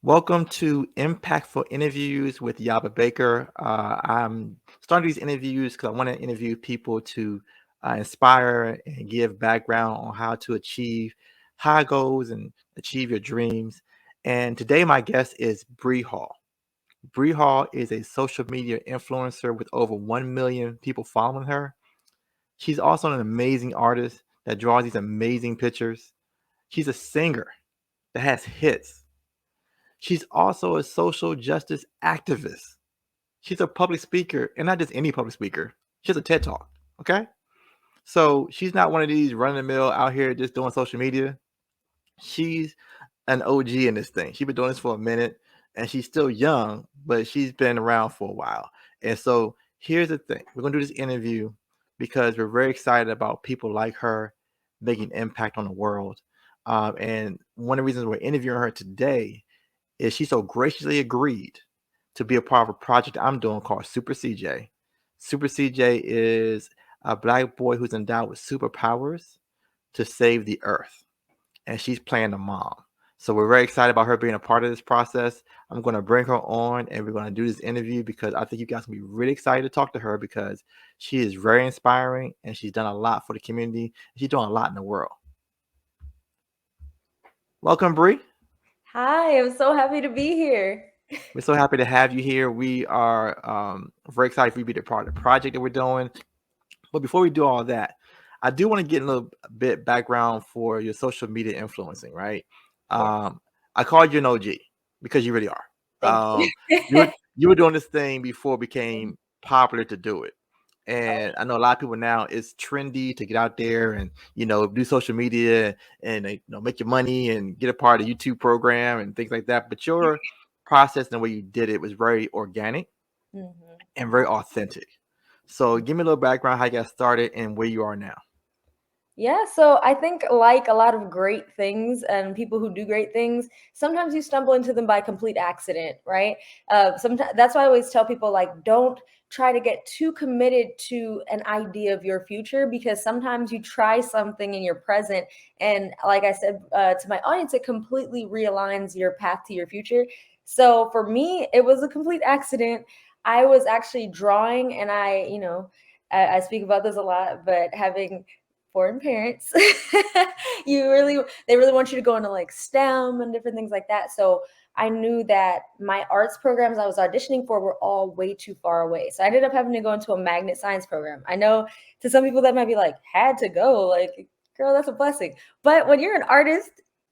Welcome to Impactful Interviews with Yaba Baker. I'm starting these interviews because I want to interview people to inspire and give background on how to achieve high goals and achieve your dreams. And today, my guest is Bri Hall. Bri Hall is a social media influencer with over 1 million people following her. She's also an amazing artist that draws these amazing pictures. She's a singer that has hits. She's also a social justice activist. She's a public speaker, and not just any public speaker. She has a TED Talk. Okay, so she's not one of these run of the mill out here just doing social media. She's an OG in this thing. She's been doing this for a minute, and she's still young, but she's been around for a while. And so here's the thing: we're gonna do this interview because we're very excited about people like her making impact on the world. And one of the reasons we're interviewing her today is she so graciously agreed to be a part of a project I'm doing called Super CJ. Super CJ is a black boy who's endowed with superpowers to save the earth, and she's playing the mom. So we're very excited about her being a part of this process. I'm going to bring her on, and we're going to do this interview because I think you guys can be really excited to talk to her because she is very inspiring and she's done a lot for the community. She's doing a lot in the world. Welcome, Bri. Hi, I'm so happy to be here. We're so happy to have you here. We are very excited for you to be a part of the project that we're doing. But before we do all that, I do want to get a little bit background for your social media influencing, right? Yeah, I called you an OG because you really are. thank you. You were you were doing this thing before it became popular to do it. And I know a lot of people now it's trendy to get out there and do social media and make your money and get a part of the YouTube program and things like that. But your process and the way you did it was very organic Mhm. and very authentic. So give me a little background how you got started and where you are now. Yeah, so I think like a lot of great things and people who do great things, sometimes you stumble into them by complete accident, right? Sometimes that's why I always tell people like don't try to get too committed to an idea of your future because sometimes you try something in your present and like I said to my audience, it completely realigns your path to your future. So for me, it was a complete accident. I was actually drawing and I speak about this a lot, but having foreign parents they really want you to go into like STEM and different things like that. So I knew that my arts programs I was auditioning for were all way too far away, so I ended up having to go into a magnet science program. I know to some people that might be like had to go, like, girl, that's a blessing, but when you're an artist,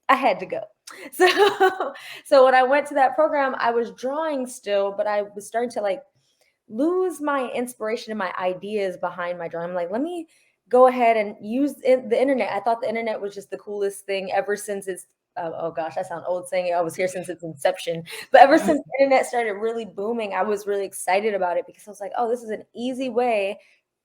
I had to go. So so when I went to that program, I was drawing still, but I was starting to like lose my inspiration and my ideas behind my drawing. I'm like, let me go ahead and use the internet. I thought the internet was just the coolest thing ever since it's oh gosh, I sound old saying it. I was here since its inception. But ever since the internet started really booming, I was really excited about it because I was like, oh, this is an easy way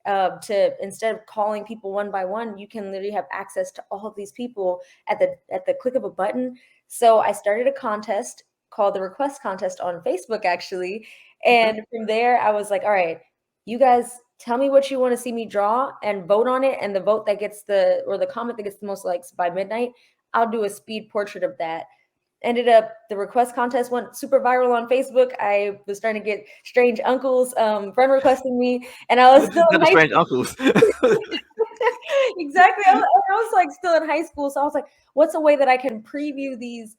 to instead of calling people one by one, you can literally have access to all of these people at the click of a button. So I started a contest called the Request Contest on Facebook, actually. Okay. And from there, I was like, all right, you guys tell me what you want to see me draw and vote on it. And the vote that gets the comment that gets the most likes by midnight, I'll do a speed portrait of that. Ended up the request contest went super viral on Facebook. I was starting to get strange uncles friend requesting me, and I was still Not in the high strange school. uncles. Exactly. I was like still in high school, so I was like, what's a way that I can preview these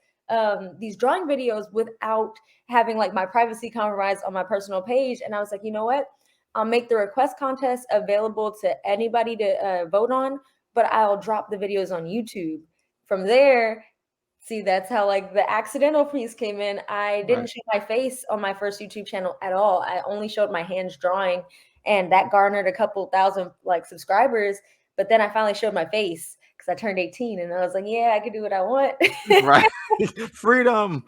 drawing videos without having like my privacy compromised on my personal page? And I was like, you know what? I'll make the request contest available to anybody to vote on, but I'll drop the videos on YouTube. From there, see, that's how like the accidental piece came in. I Right. didn't show my face on my first YouTube channel at all. I only showed my hands drawing, and that garnered a couple thousand like subscribers. But then I finally showed my face because I turned 18 and I was like, yeah, I can do what I want. Right. Freedom.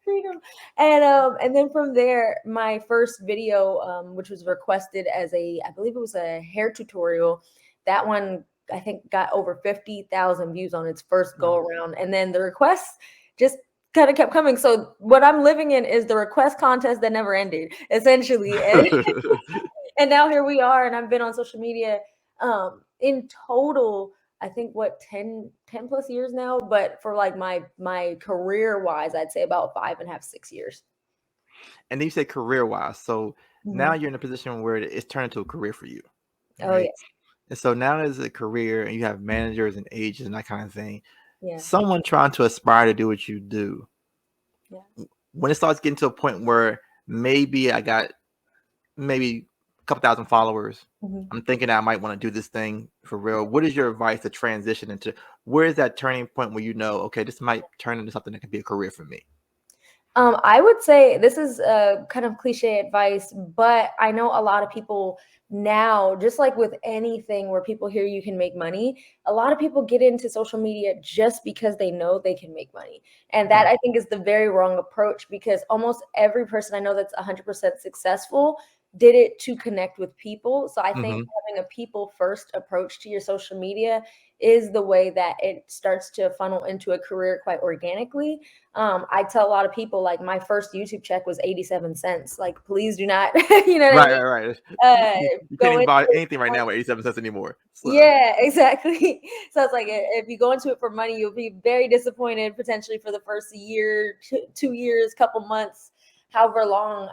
Freedom. And then from there, my first video, which was requested as I believe it was a hair tutorial, that one I think got over 50,000 views on its first go Nice. around. And then the requests just kind of kept coming. So what I'm living in is the request contest that never ended, essentially. And now here we are, and I've been on social media in total. I think what 10 plus years now, but for like my career wise, I'd say about 5.5, 6 years. And then you said career wise. So now Hmm. you're in a position where it's turned into a career for you, Oh right? yes. And so now there's a career and you have managers and agents and that kind of thing. Yeah. Someone trying to aspire to do what you do, Yeah. when it starts getting to a point where maybe I got maybe a couple thousand followers, Mhm. I'm thinking I might want to do this thing for real. What is your advice to transition into, where is that turning point where you know, okay, this might turn into something that can be a career for me? I would say this is kind of cliche advice, but I know a lot of people now, just like with anything where people hear you can make money, a lot of people get into social media just because they know they can make money. And that Okay. I think is the very wrong approach because almost every person I know that's 100% successful did it to connect with people. So I think Hmm. having a people first approach to your social media is the way that it starts to funnel into a career quite organically. I tell a lot of people like my first YouTube check was 87 cents. Like, please do not, you know what I Right, mean? right, right. Uh, You can't go even into buy it. anything right now with 87 cents anymore. So, Yeah, exactly. So it's like if you go into it for money, you'll be very disappointed potentially for the first year, 2 years, couple months, however long.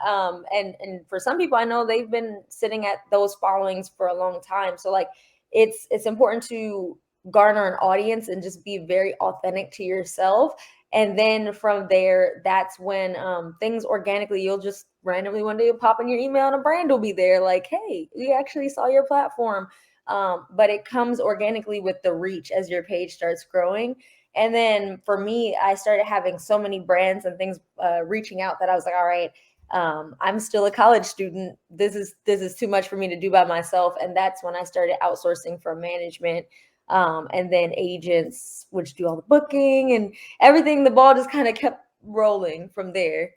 And for some people, I know they've been sitting at those followings for a long time. So like, it's important to garner an audience and just be very authentic to yourself. And then from there, that's when things organically, you'll just randomly one day you'll pop in your email and a brand will be there, like, hey, we actually saw your platform, but it comes organically with the reach as your page starts growing. And then for me, I started having so many brands and things reaching out that I was like, all right, I'm still a college student. This is too much for me to do by myself. And that's when I started outsourcing for management. And then agents, which do all the booking and everything. The ball just kind of kept rolling from there.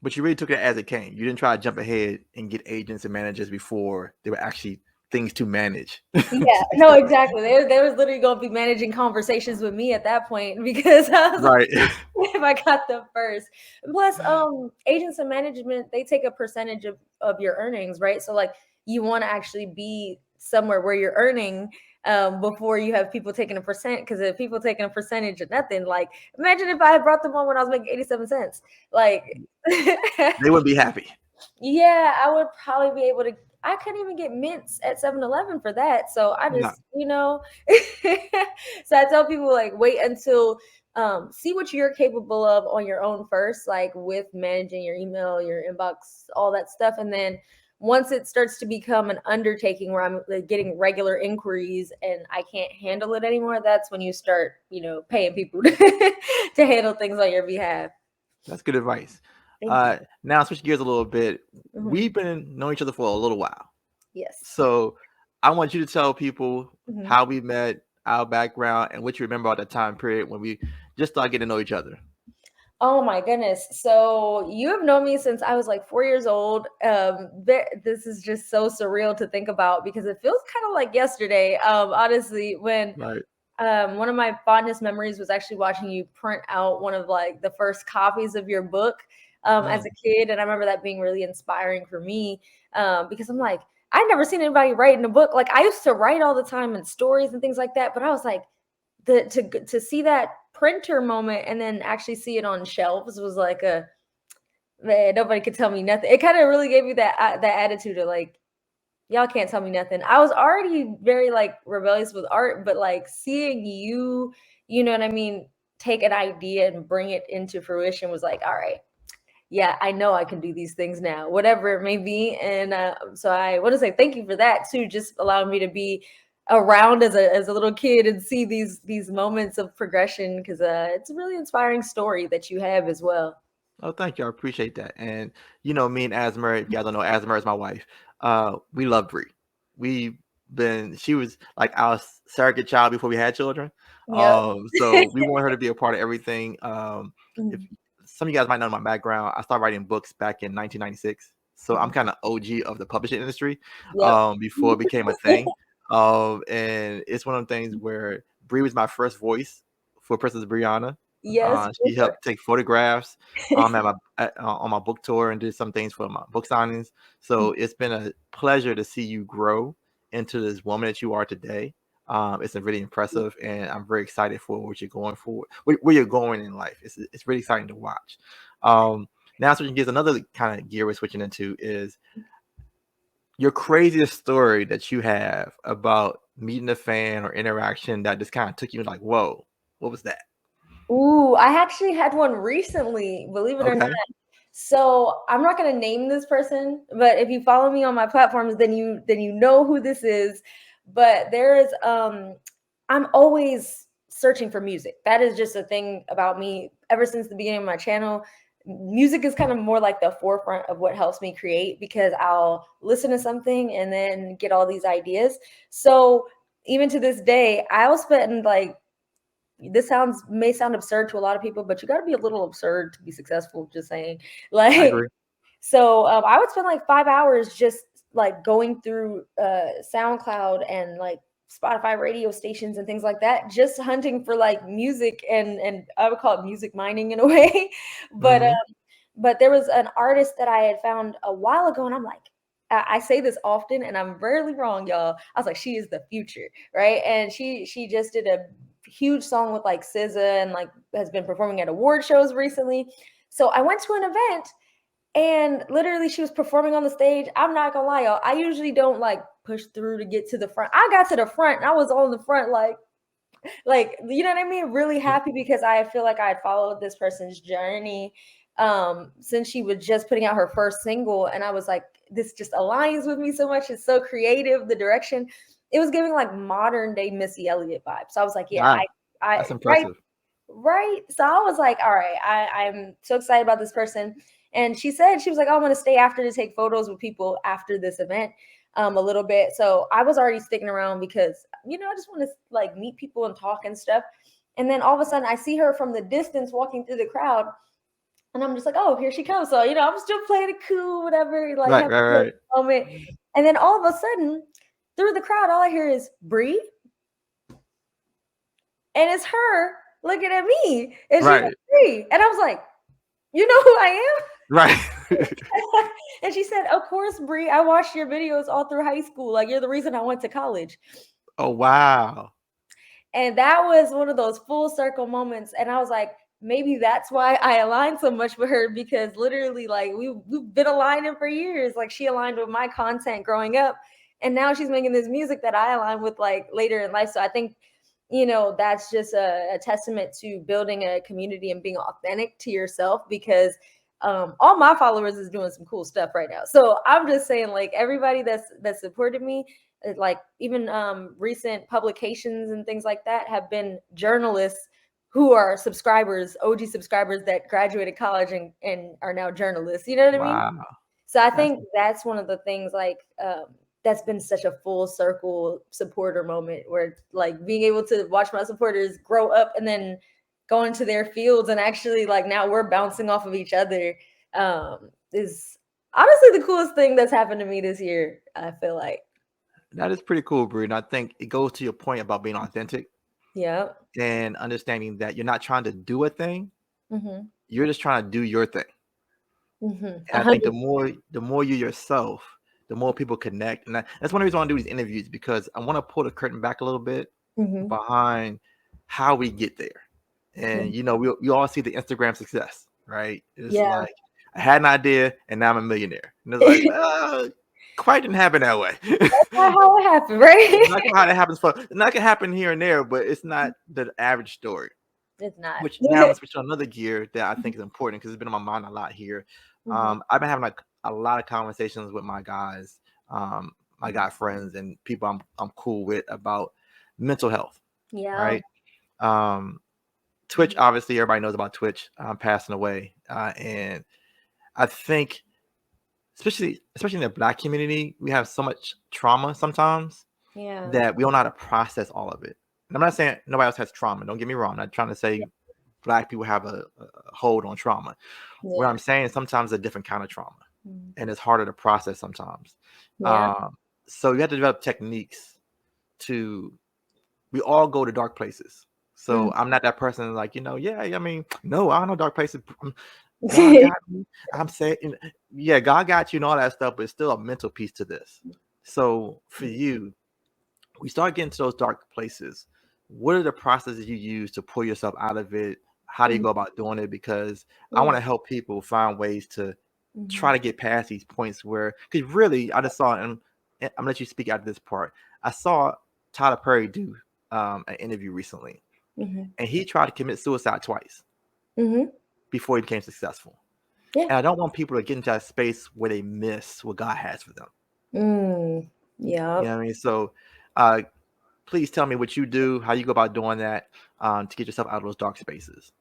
but you really took it as it came. You didn't try to jump ahead and get agents and managers before there were actually things to manage. Yeah, no, exactly. They was literally gonna be managing conversations with me at that point because I was like, Right. if I got them first. Plus, agents and management, they take a percentage of your earnings, right? So like you want to actually be somewhere where you're earning before you have people taking a percent. Because if people taking a percentage of nothing, like imagine if I had brought them on when I was making 87 cents. Like They wouldn't be happy. yeah, I would probably be able to. I couldn't even get mints at 7-Eleven for that. So I No. just, so I tell people like wait until see what you're capable of on your own first, like with managing your email, your inbox, all that stuff. And then once it starts to become an undertaking where I'm like, getting regular inquiries and I can't handle it anymore, that's when you start, paying people to handle things on your behalf. That's good advice. Thank you. Now switch gears a little bit. Mhm. We've been knowing each other for a little while. Yes. So I want you to tell people Mhm. how we met, our background, and what you remember about that time period when we just started getting to know each other. Oh my goodness. So you have known me since I was like 4 years old. This is just so surreal to think about because it feels kind of like yesterday. Honestly, when Right. one of my fondest memories was actually watching you print out one of like the first copies of your book as Mm. a kid. And I remember that being really inspiring for me because I'm like, I'd never seen anybody write in a book. Like I used to write all the time in stories and things like that, but I was like, to see that printer moment and then actually see it on shelves was like a man, nobody could tell me nothing. It kind of really gave me that attitude of like, y'all can't tell me nothing. I was already very like rebellious with art, but like seeing you, you know what I mean, take an idea and bring it into fruition was like, all right, yeah, I know I can do these things now, whatever it may be. And so I want to say thank you for that too, just allowing me to be around as a little kid and see these moments of progression because it's a really inspiring story that you have as well. Oh, thank you. I appreciate that. And me and Asmer, if you guys don't know, Asmer is my wife. We love Bri. We she was like our surrogate child before we had children. Yep. So we want her to be a part of everything. If Mhm. some of you guys might know my background, I started writing books back in 1996. So I'm Mhm. kind of OG of the publishing industry, Yep. before it became a thing. And it's one of the things where Bri was my first voice for Princess Brianna. Yes, She for helped take photographs on my book tour and did some things for my book signings. sure. So it's been a pleasure to see you grow into this woman that you are today. It's really impressive, and I'm very excited for what you're going for, where you're going in life. It's really exciting to watch. Now switching gears, another kind of gear we're switching into is your craziest story that you have about meeting a fan or interaction that just kind of took you like, whoa, what was that? Ooh, I actually had one recently, believe it or not. Okay. So I'm not gonna name this person, but if you follow me on my platforms, then you know who this is. But there is I'm always searching for music. That is just a thing about me ever since the beginning of my channel. Music is kind of more like the forefront of what helps me create because I'll listen to something and then get all these ideas. So even to this day, I'll spend like this may sound absurd to a lot of people, but you got to be a little absurd to be successful. Just saying, I like, agree. so I would spend like 5 hours just like going through SoundCloud and like Spotify radio stations and things like that, just hunting for like music and I would call it music mining in a way, but Hmm. but there was an artist that I had found a while ago, and I'm like. I say this often, and I'm rarely wrong, y'all. I was like, she is the future, right? And she just did a huge song with like SZA and like has been performing at award shows recently. So I went to an event and literally she was performing on the stage. I'm not gonna lie, y'all. I usually don't like push through to get to the front. I got to the front and I was on the front like you know what I mean? Really happy because I feel like I had followed this person's journey since she was just putting out her first single. And I was like, this just aligns with me so much. It's so creative, the direction. It was giving like modern day Missy Elliott vibes. So I was like, yeah, Wow, I that's right, impressive. right. So I was like, all right, I'm so excited about this person. And she said, she was like, oh, I'm gonna stay after to take photos with people after this event a little bit. So I was already sticking around because, I just want to like meet people and talk and stuff. And then all of a sudden I see her from the distance walking through the crowd. And I'm just like, oh, here she comes. So, I'm still playing it cool, whatever, like Right, having a right, good moment. And then all of a sudden, through the crowd, all I hear is Bri, and it's her looking at me. And she's like, right, Bri. And I was like, you know who I right, right. am? And she said, of course, Bri, I watched your videos all through high school. Like, you're the reason I went to college. Oh, wow. And that was one of those full circle moments. And I was like, maybe that's why I aligned so much with her because literally, like, we've been aligning for years. Like, she aligned with my content growing up. And now she's making this music that I align with like later in life. So I think, that's just a testament to building a community and being authentic to yourself because all my followers is doing some cool stuff right now. So I'm just saying, like, everybody that supported me, like even recent publications and things like that have been journalists who are subscribers, OG subscribers that graduated college and are now journalists. You know what I mean? Wow. So I That's think that's one of the things like that's been such a full circle supporter moment where like being able to watch my supporters grow up and then go into their fields and actually like now we're bouncing off of each other is honestly the coolest thing that's happened to me this year. I feel like, that is pretty cool, Brie. And I think it goes to your point about being authentic yeah. and understanding that you're not trying to do a thing, Mm-hmm. you're just trying to do your thing. Mm-hmm. And I think the more you yourself, the more people connect. And that's one reason I want to do these interviews because I want to pull the curtain back a little bit Mm-hmm. behind how we get there. And we all see the Instagram success, right? It's Yeah. like I had an idea and now I'm a millionaire. And it's like, well, quite didn't happen that way. Not how it happened, It's right? not how that happens for not gonna happen here and there, but it's not the average story. It's not. Which now I'm gonna switch to another gear that I think is important because it's been on my mind a lot here. Mm-hmm. I've been having like a lot of conversations with my guys, my guy friends, and people I'm cool with about mental health. Yeah. Right. Um, Twitch, obviously, everybody knows about Twitch passing away, and I think, especially in the Black community, we have so much trauma sometimes Yeah. that we don't know how to process all of it. And I'm not saying nobody else has trauma. Don't get me wrong. I'm not trying to say Black people have a hold on trauma. What Yeah. I'm saying is sometimes a different kind of trauma, Mm. and it's harder to process sometimes. Yeah. Um, so you have to develop techniques to. We all go to dark places. Mm. So I'm not that person like yeah. I mean, no, I don't know dark places. God got me. I'm saying, yeah, God got you and all that stuff, but it's still a mental piece to this. So for you, we start getting to those dark places, what are the processes you use to pull yourself out of it? How do you Mhm. go about doing it? Because I want Yeah. to help people find ways to try Mhm. to get past these points where, because really, I just saw, and I'm gonna let you speak out of this part. I saw Tyler Perry do an interview recently, Mhm. and he tried to commit suicide twice Mhm. before he became successful. Yeah. And I don't want people to get into that space where they miss what God has for them. Mm. You Yep. know what I mean? So, uh, please tell me what you do, how you go about doing that to get yourself out of those dark spaces.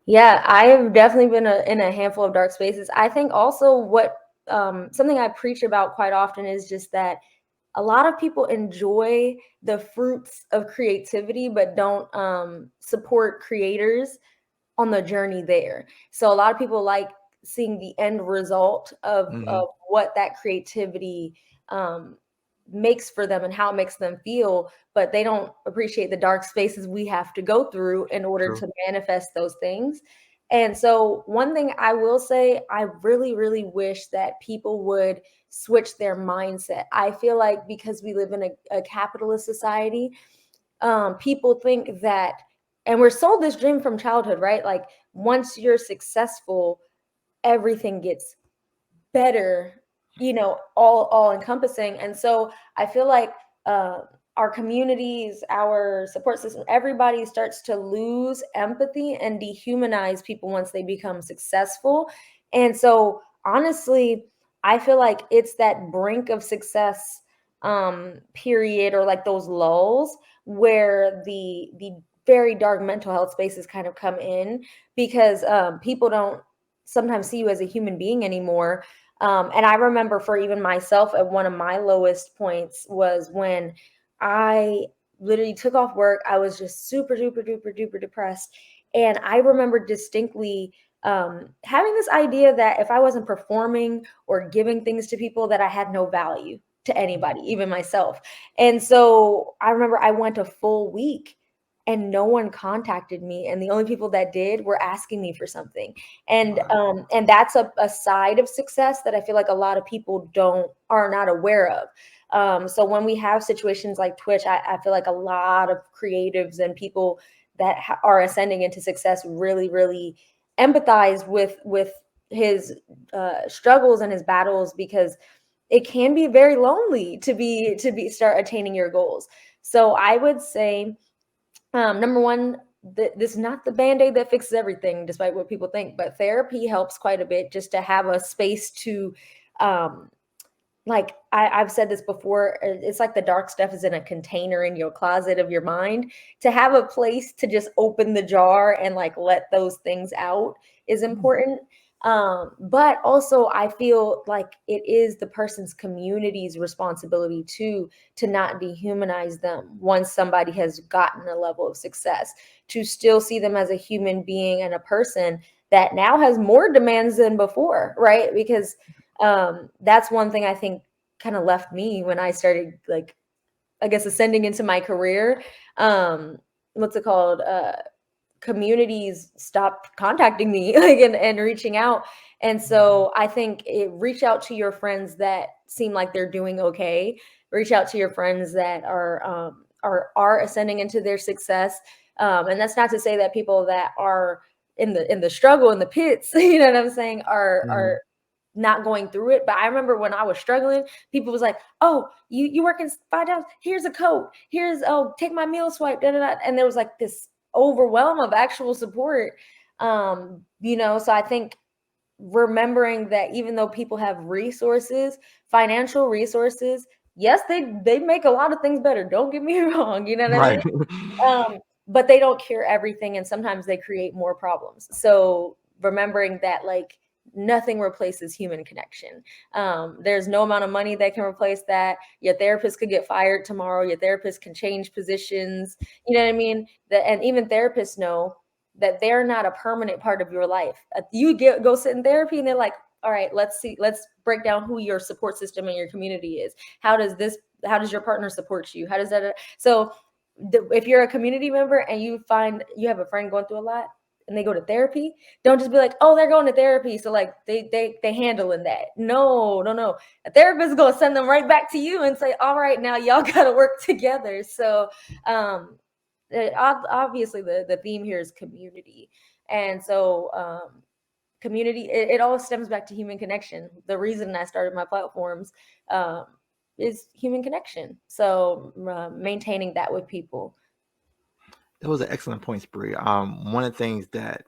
Yeah, I have definitely been in a handful of dark spaces. I think also what something I preach about quite often is just that a lot of people enjoy the fruits of creativity, but don't support creators on the journey there. So a lot of people like seeing the end result Hmm. of what that creativity um, makes for them and how it makes them feel, but they don't appreciate the dark spaces we have to go through in order True. to manifest those things. And so, one thing I will say, I really, really wish that people would switch their mindset. I feel like because we live in a capitalist society, people think that, and we're sold this dream from childhood, right? Like once you're successful, everything gets better, all encompassing. And so I feel like uh, our communities, our support system, everybody starts to lose empathy and dehumanize people once they become successful. And so honestly, I feel like it's that brink of success period, or like those lulls where the very dark mental health spaces kind of come in, because people don't sometimes see you as a human being anymore. And I remember for even myself, at one of my lowest points was when I literally took off work. I was just super duper duper duper depressed. And I remember distinctly having this idea that if I wasn't performing or giving things to people, that I had no value to anybody, even myself. And so I remember I went a full week and no one contacted me. And the only people that did were asking me for something. Wow. And that's a side of success that I feel like a lot of people are not aware of. So when we have situations like Twitch, I feel like a lot of creatives and people that are ascending into success really, really empathize with his struggles and his battles, because it can be very lonely to be start attaining your goals. So I would say, number one, this is not the band-aid that fixes everything, despite what people think, but therapy helps quite a bit, just to have a space to um, like I've said this before, it's like the dark stuff is in a container in your closet of your mind. To have a place to just open the jar and like let those things out is important. But also I feel like it is the person's community's responsibility to not dehumanize them once somebody has gotten a level of success, to still see them as a human being and a person that now has more demands than before, right? Because that's one thing I think kind of left me when I started, like, I guess, ascending into my career. um what's it called, communities stopped contacting me like, and reaching out. And so I think reach out to your friends that seem like they're doing okay. Reach out to your friends that are ascending into their success. And that's not to say that people that are in the struggle, in the pits, you know what I'm saying, are Mhm. not going through it. But I remember when I was struggling, people was like, "Oh, you working 5 jobs? Here's a coat. Here's, oh, take my meal swipe." Da, da, da. And there was like this overwhelm of actual support. So I think remembering that even though people have resources, financial resources, yes, they make a lot of things better. Don't get me wrong. You know what I mean? Right. But they don't cure everything, and sometimes they create more problems. So remembering that, like, nothing replaces human connection. There's no amount of money that can replace that. Your therapist could get fired tomorrow. Your therapist can change positions. You know what I mean? And even therapists know that they're not a permanent part of your life. Go sit in therapy, and they're like, all right, let's break down who your support system and your community is. How does your partner support you? How does that, so if you're a community member and you find you have a friend going through a lot, and they go to therapy, don't just be like, oh, they're going to therapy, so like they handling that. No, no, no. A therapist is gonna send them right back to you and say, all right, now y'all gotta work together. So obviously the theme here is community. And so community, it all stems back to human connection. The reason I started my platforms um, is human connection. So maintaining that with people. Those are excellent points, Bri. One of the things that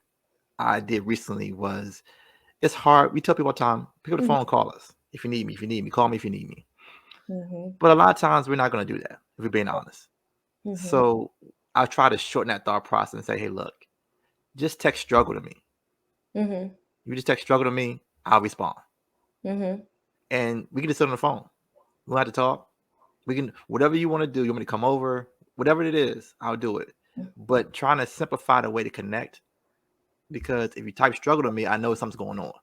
I did recently was it's hard. We tell people all the time, pick up the Mhm, phone, call us if you need me. If you need me, call me if you need me. mhm, But a lot of times we're not going to do that if we're being honest. mhm, So I try to shorten that thought process and say, hey, look, just text struggle to me. mhm, You just text struggle to me, I'll respond. mhm, And we can just sit on the phone. We don't have to talk. We can, whatever you want to do, you want me to come over, whatever it is, I'll do it. But trying to simplify the way to connect, because if you type struggle to me, I know something's going on.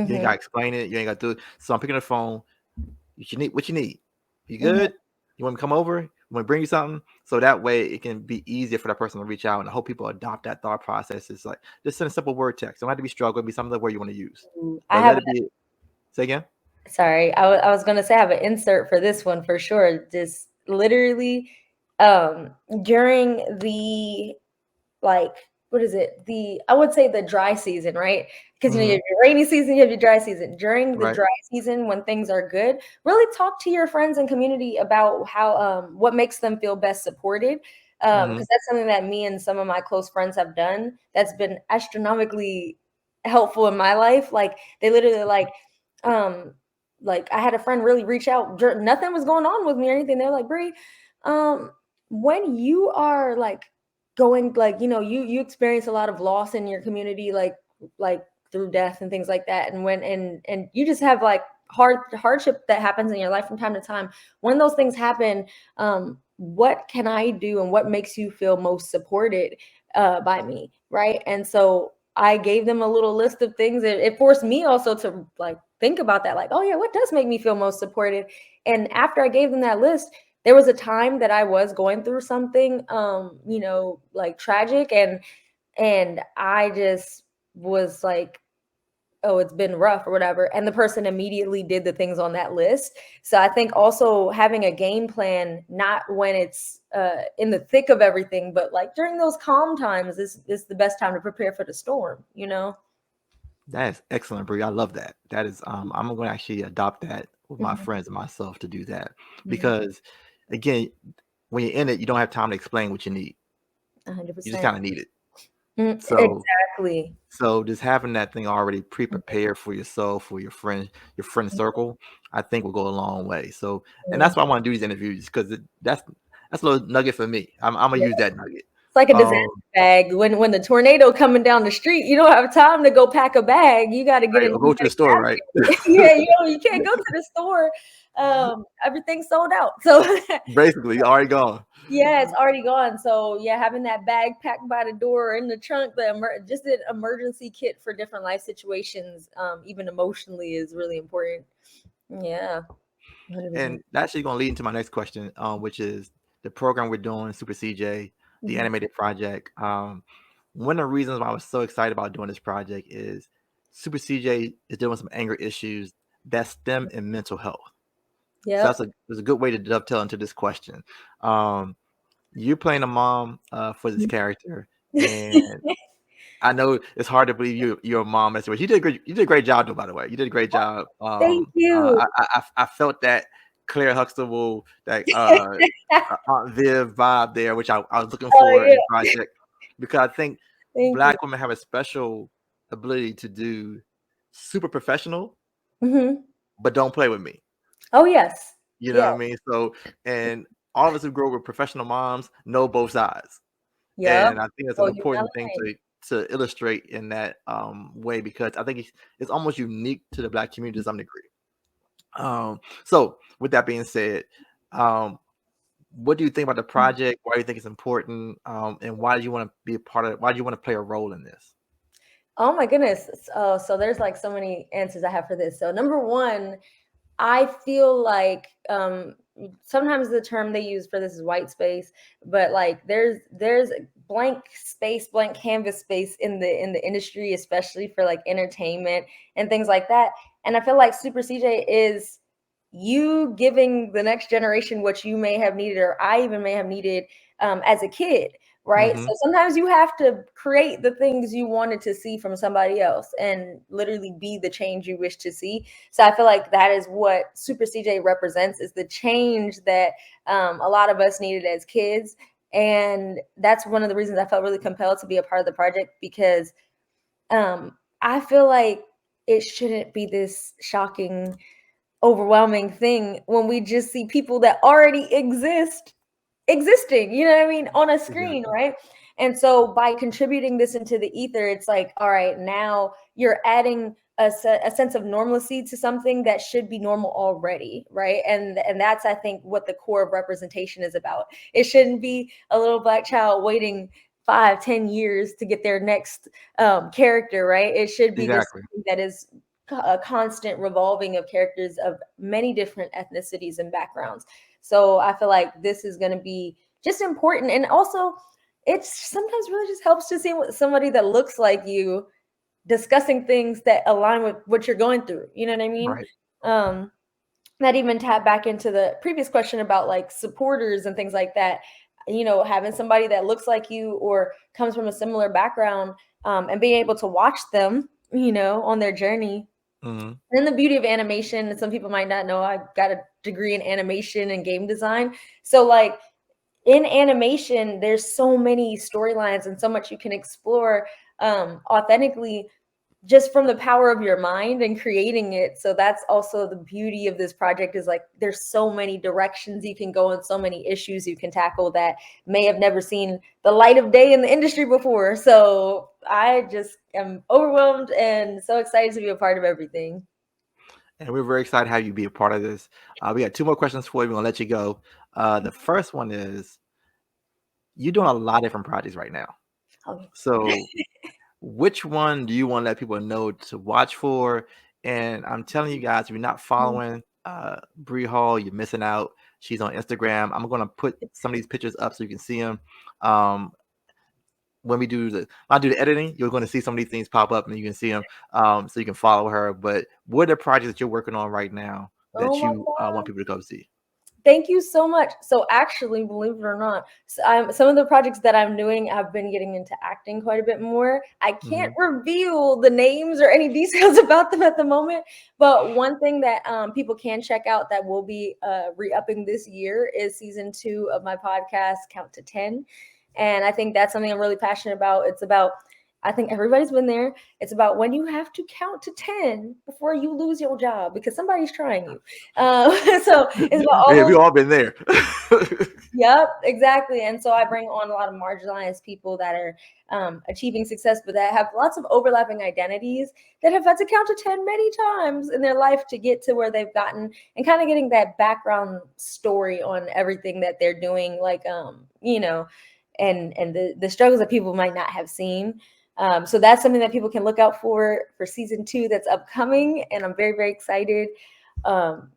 You ain't got to mhm, explain it. You ain't got to do it. So I'm picking the phone. You need what you need. You mhm. good? You want me to come over? You want to bring you something? So that way it can be easier for that person to reach out. And I hope people adopt that thought process. It's like just send a simple word text. Don't have to be struggle. It'll be something that word you want to use. I But have let it be. Say again. Sorry, I was gonna say I have an insert for this one for sure. Just literally, during the like what is it? I would say the dry season, right? Because you Mm-hmm. have your rainy season, you have your dry season. During the Right. dry season, when things are good, really talk to your friends and community about how what makes them feel best supported. Mm-hmm. Because that's something that me and some of my close friends have done that's been astronomically helpful in my life. Like they literally um I had a friend really reach out. Nothing was going on with me or anything. They're like, Bri, um, when you are like going like you experience a lot of loss in your community like through death and things like that, and when and you just have like hardship that happens in your life from time to time. When those things happen, what can I do and what makes you feel most supported by me, right? And so I gave them a little list of things. It forced me also to like think about that, like, oh yeah, what does make me feel most supported? And after I gave them that list, there was a time that I was going through something, like tragic, and I just was like, oh, it's been rough or whatever. And the person immediately did the things on that list. So I think also having a game plan, not when it's in the thick of everything, but like during those calm times is the best time to prepare for the storm, you know? That is excellent, Brie. I love that. That is, I'm going to actually adopt that with my Mhm, friends and myself to do that mhm, because, again, when you're in it, you don't have time to explain what you need. You just 100%. kind of need it. So, Exactly. so just having that thing already Mhm, pre-prepared for yourself, for your friend circle, I think will go a long way. So, and mhm. that's why I want to do these interviews because that's a little nugget for me. I'm gonna Yeah. use that nugget. It's like a disaster Um, bag. When the tornado coming down the street, you don't have time to go pack a bag. You got to get right, in. or You go to got the to store, right? get out there. Yeah, you can't go to the store. Everything's sold out. So Basically, already gone. yeah, it's already gone. So yeah, having that bag packed by the door or in the trunk, just an emergency kit for different life situations, even emotionally, is really important. Yeah, 100%. And that's actually going to lead into my next question, which is the program we're doing, Super CJ, the Mhm. animated project. One of the reasons why I was so excited about doing this project is Super CJ is dealing with some anger issues that stem in mental health. So Yep. that's a good way to dovetail into this question. Um, you're playing a mom for this character, and I know it's hard to believe you're a mom. That's what you did a great job, though. By the way, you did a great job. Thank you. I felt that Claire Huxtable, that Aunt Viv vibe there, which I was looking Oh for in yeah. the project, because I think Thank you. Black women have a special ability to do super professional, Mhm. but don't play with me. Oh, yes. You know Yeah. what I mean? So, and all of us who grow up with professional moms know both sides. Yep. And I think it's an Oh, you're not important thing lying. to illustrate in that way because I think it's almost unique to the Black community to some degree. So with that being said, um, what do you think about the project? Why do you think it's important? And why do you want to be a part of it? Why do you want to play a role in this? Oh my goodness. So there's like so many answers I have for this. So number one, I feel like sometimes the term they use for this is white space, but like there's blank space, blank canvas space in the industry, especially for like entertainment and things like that. And I feel like Super CJ is you giving the next generation what you may have needed, or I even may have needed as a kid, right? So Hmm. sometimes you have to create the things you wanted to see from somebody else and literally be the change you wish to see. So I feel like that is what Super CJ represents, is the change that a lot of us needed as kids. And that's one of the reasons I felt really compelled to be a part of the project, because I feel like it shouldn't be this shocking, overwhelming thing when we just see people that already existing, you know what I mean, on a screen, Exactly. right? And so by contributing this into the ether, it's like, all right, now you're adding a sense of normalcy to something that should be normal already, right? And that's, I think, what the core of representation is about. It shouldn't be a little black child waiting 5-10 years to get their next character, right? It should be this Exactly. that is a constant revolving of characters of many different ethnicities and backgrounds. So I feel like this is going to be just important. And also, it's sometimes really just helps to see somebody that looks like you discussing things that align with what you're going through. You know what I mean? Right. Um, that even tap back into the previous question about like supporters and things like that. Having somebody that looks like you or comes from a similar background, and being able to watch them, on their journey. Hmm. And then the beauty of animation, and some people might not know, I got a degree in animation and game design. So like in animation, there's so many storylines and so much you can explore authentically, just from the power of your mind and creating it. So that's also the beauty of this project, is like there's so many directions you can go and so many issues you can tackle that may have never seen the light of day in the industry before. So I just am overwhelmed and so excited to be a part of everything. And we're very excited to have you be a part of this. We got two more questions for you. We're gonna let you go. The first one is, you're doing a lot of different projects right now. Okay. So which one do you want to let people know to watch for? And I'm telling you guys, if you're not following Bri Hall, you're missing out. She's on Instagram. I'm gonna put some of these pictures up so you can see them. Um, when I do the editing, you're going to see some of these things pop up and you can see them, so you can follow her. But what are the projects that you're working on right now Oh that my you want God. people to go see? Thank you so much. So actually, believe it or not, some of the projects that I'm doing, I've been getting into acting quite a bit more. I can't Hmm. reveal the names or any details about them at the moment, but one thing that people can check out that will be re-upping this year is season 2 of my podcast, Count to 10. And I think that's something I'm really passionate about. It's about, I think everybody's been there. It's about when you have to count to 10 before you lose your job because somebody's trying you. So it's about all Yeah, we those. all been there. Yep, exactly. And so I bring on a lot of marginalized people that are achieving success, but that have lots of overlapping identities, that have had to count to 10 many times in their life to get to where they've gotten, and kind of getting that background story on everything that they're doing, like, and the struggles that people might not have seen. So that's something that people can look out for season 2 that's upcoming. And I'm very, very excited.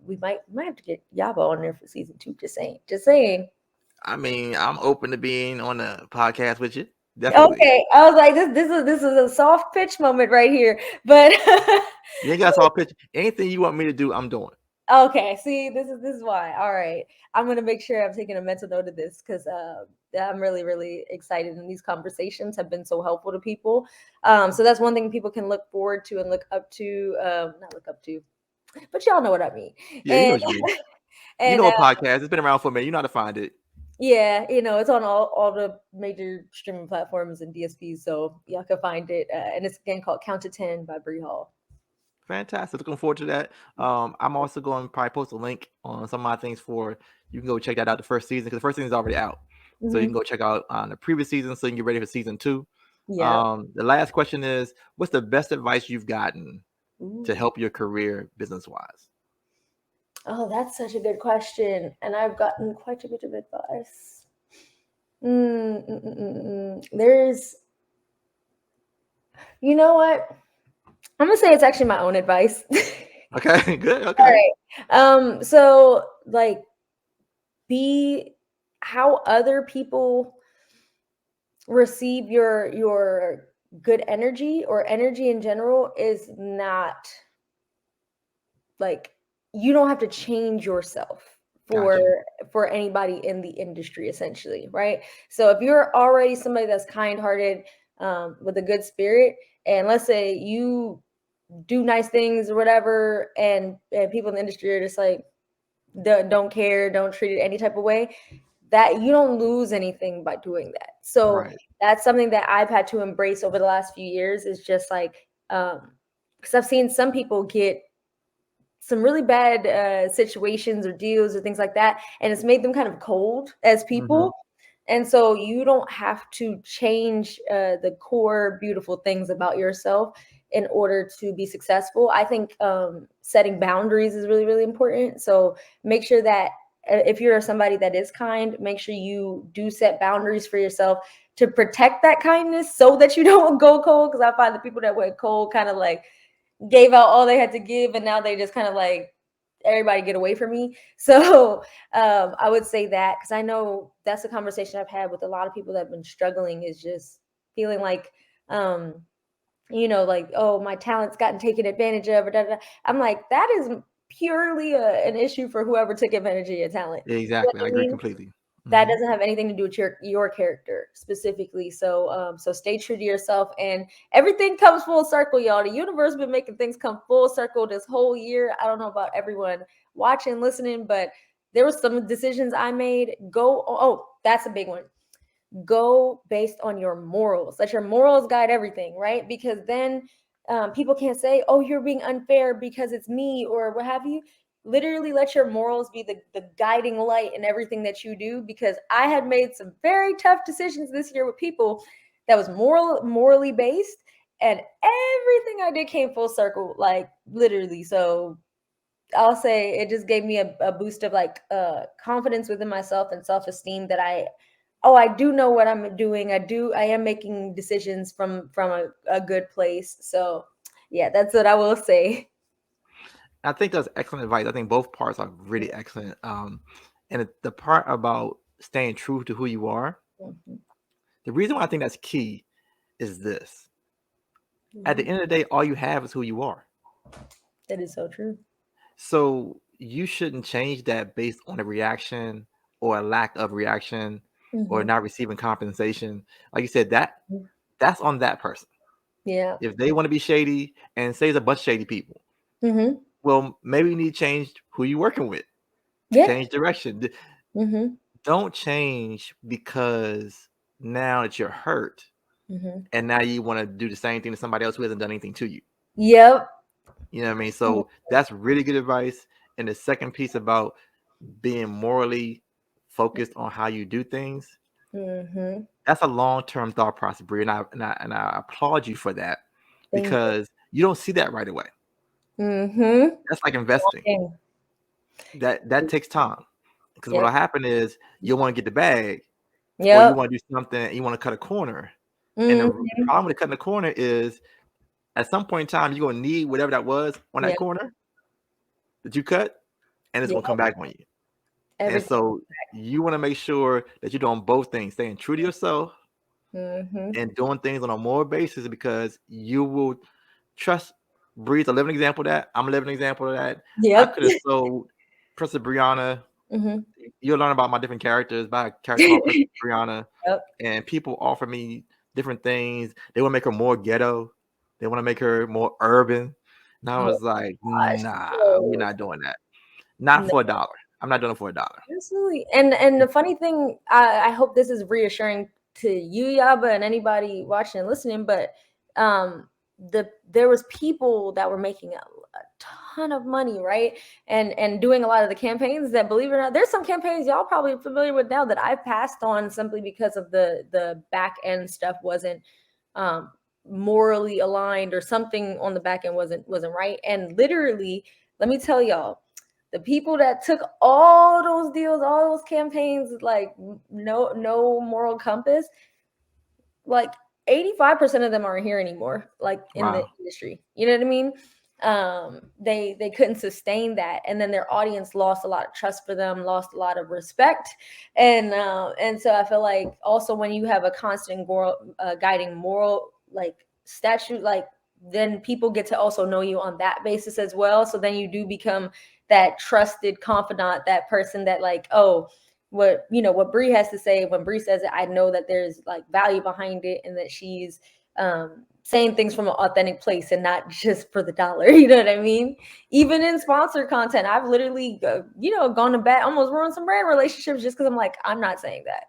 We might have to get Yaba on there for season 2. Just saying. Just saying. I mean, I'm open to being on the podcast with you. Definitely. Okay, I was like, this is a soft pitch moment right here, but You ain't got to all pitch. Anything you want me to do, I'm doing. okay. See, this is why. All right, I'm gonna make sure I'm taking a mental note of this, because I'm really, really excited, and these conversations have been so helpful to people. So that's one thing people can look forward to and look up to. Not look up to, but y'all know what I mean. Yeah, you know And what you mean. You and know a podcast. It's been around for a minute. You know how to find it. yeah, it's on all the major streaming platforms and DSPs, so y'all can find it. And it's again called Count to 10 by Bri Hall. Fantastic. Looking forward to that. I'm also going to probably post a link on some of my things for you can go check that out, the first season, because the first season is already out. So you can Hmm. go check out the previous season so you can get ready for season 2. Yep. The last question is, what's the best advice you've gotten to Ooh. help your career business wise? Oh, that's such a good question. And I've gotten quite a bit of advice. There's, you know what? I'm gonna say it's actually my own advice. Okay, good. All Okay. right. So like be how other people receive your good energy or energy in general is not like, you don't have to change yourself Got for you. anybody in the industry, essentially, right? So if you're already somebody that's kind-hearted, with a good spirit, and let's say you do nice things or whatever, and people in the industry are just like, don't care, don't treat it any type of way, that you don't lose anything by doing that. So Right. that's something that I've had to embrace over the last few years, is just like, because I've seen some people get some really bad situations or deals or things like that, and it's made them kind of cold as Hmm. people. And so you don't have to change the core beautiful things about yourself in order to be successful. I think setting boundaries is really, really important. So make sure that if you're somebody that is kind, make sure you do set boundaries for yourself to protect that kindness so that you don't go cold. Because I find the people that went cold kind of like gave out all they had to give, and now they just kind of like, everybody get away from me. So I would say that, because I know that's a conversation I've had with a lot of people that have been struggling, is just feeling like, um like, oh, my talent's gotten taken advantage of, or da, da, da. I'm like, that is purely an issue for whoever took advantage of your talent. You know Exactly. I what I agree mean? completely. That Hmm. doesn't have anything to do with your character specifically. So so stay true to yourself, and everything comes full circle, y'all. The universe been making things come full circle this whole year. I don't know about everyone watching, listening, but there was some decisions I made. Oh, that's a big one. Go based on your morals. Let your morals guide everything, right? Because then people can't say, oh, you're being unfair because it's me or what have you. Literally let your morals be the guiding light in everything that you do. Because I had made some very tough decisions this year with people that was morally based, and everything I did came full circle, like literally. So I'll say it just gave me a boost of like confidence within myself and self-esteem, that I do know what I'm doing. I am making decisions from a good place. So yeah, that's what I will say. I think that's excellent advice. I think both parts are really excellent. And the part about staying true to who you are, Mhm. the reason why I think that's key is this. At the Mhm. end of the day, all you have is who you are. That is so true. So you shouldn't change that based on a reaction or a lack of reaction or Hmm. not receiving compensation. Like you said, that's on that person. Yeah. If they want to be shady, and say it's a bunch of shady people, Hmm. well, maybe you need to change who you're working with, Yeah. change direction. Hmm. Don't change because now that you're hurt Hmm. and now you want to do the same thing to somebody else who hasn't done anything to you. Yep. You know what I mean? So that's really good advice. And the second piece about being morally focused on how you do things, Hmm. that's a long-term thought process, Brie, and I applaud you for that, Thank because you don't see that right away. you. Hmm. That's like investing. That takes time, because Yep. what'll happen is you'll want to get the bag, or you Yep. want to do something and you want to cut a corner. And the Hmm. problem with cutting the corner is at some point in time you're gonna need whatever that was on that Yep. corner that you cut, and it's Yep. gonna come back on you. And Everything. so you want to make sure that you're doing both things, staying true to yourself Hmm. and doing things on a moral basis, because you will trust. Bree's a living example of that. I'm a living example of that. I Yep. could have sold Princess Brianna. Hmm. You'll learn about my different characters by a character called Princess Brianna, Yep. and people offer me different things. They want to make her more ghetto. They want to make her more urban. And I Oh was like, gosh. nah, we're No. not doing that. Not No. for $1. I'm not doing it for $1. Absolutely. And the funny thing, I hope this is reassuring to you, Yaba, and anybody watching and listening, but there was people that were making a ton of money, right? And doing a lot of the campaigns that, believe it or not, there's some campaigns y'all probably familiar with now that I passed on simply because of the back end stuff wasn't um morally aligned, or something on the back end wasn't right. And literally, let me tell y'all, the people that took all those deals, all those campaigns, like no moral compass, like 85% of them aren't here anymore, like in the Wow. industry. You know what I mean? they couldn't sustain that, and then their audience lost a lot of trust for them, lost a lot of respect. And so I feel like also when you have a constant guiding moral like statute, like then people get to also know you on that basis as well. So then you do become that trusted confidant, that person that like, oh, what what Bri has to say, when Bri says it, I know that there's like value behind it, and that she's saying things from an authentic place and not just for the dollar. You know what I mean? Even in sponsored content, I've literally gone to bat, almost ruined some brand relationships just because I'm like, I'm not saying that.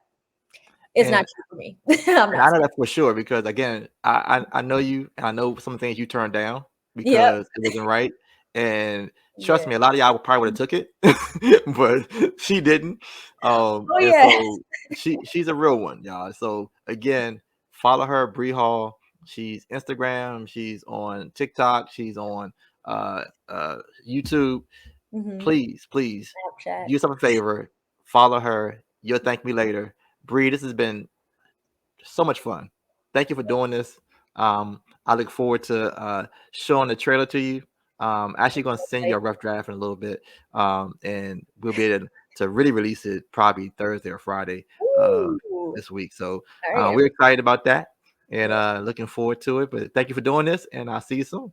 It's not And true for me. I'm And not I know saying. that for sure because again, I know you and I know some things you turned down Yep. because it wasn't right. And trust Yeah. me, a lot of y'all probably would have took it, but she didn't. Oh And yes. so she's a real one, y'all. So again, follow her, Bri Hall. She's Instagram, she's on TikTok, she's on uh YouTube. Mm-hmm. Please Snapchat. do yourself a favor, follow her. You'll thank me later. Bri, this has been so much fun. Thank you for doing this. I look forward to showing the trailer to you. Actually, going to send you a rough draft in a little bit, and we'll be able to really release it probably Thursday or Friday Ooh. this week. So All right. we're excited about that and Yeah. looking forward to it. But thank you for doing this, and I'll see you soon.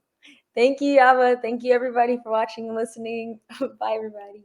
Thank you, Yaba. Thank you, everybody, for watching and listening. Bye, everybody.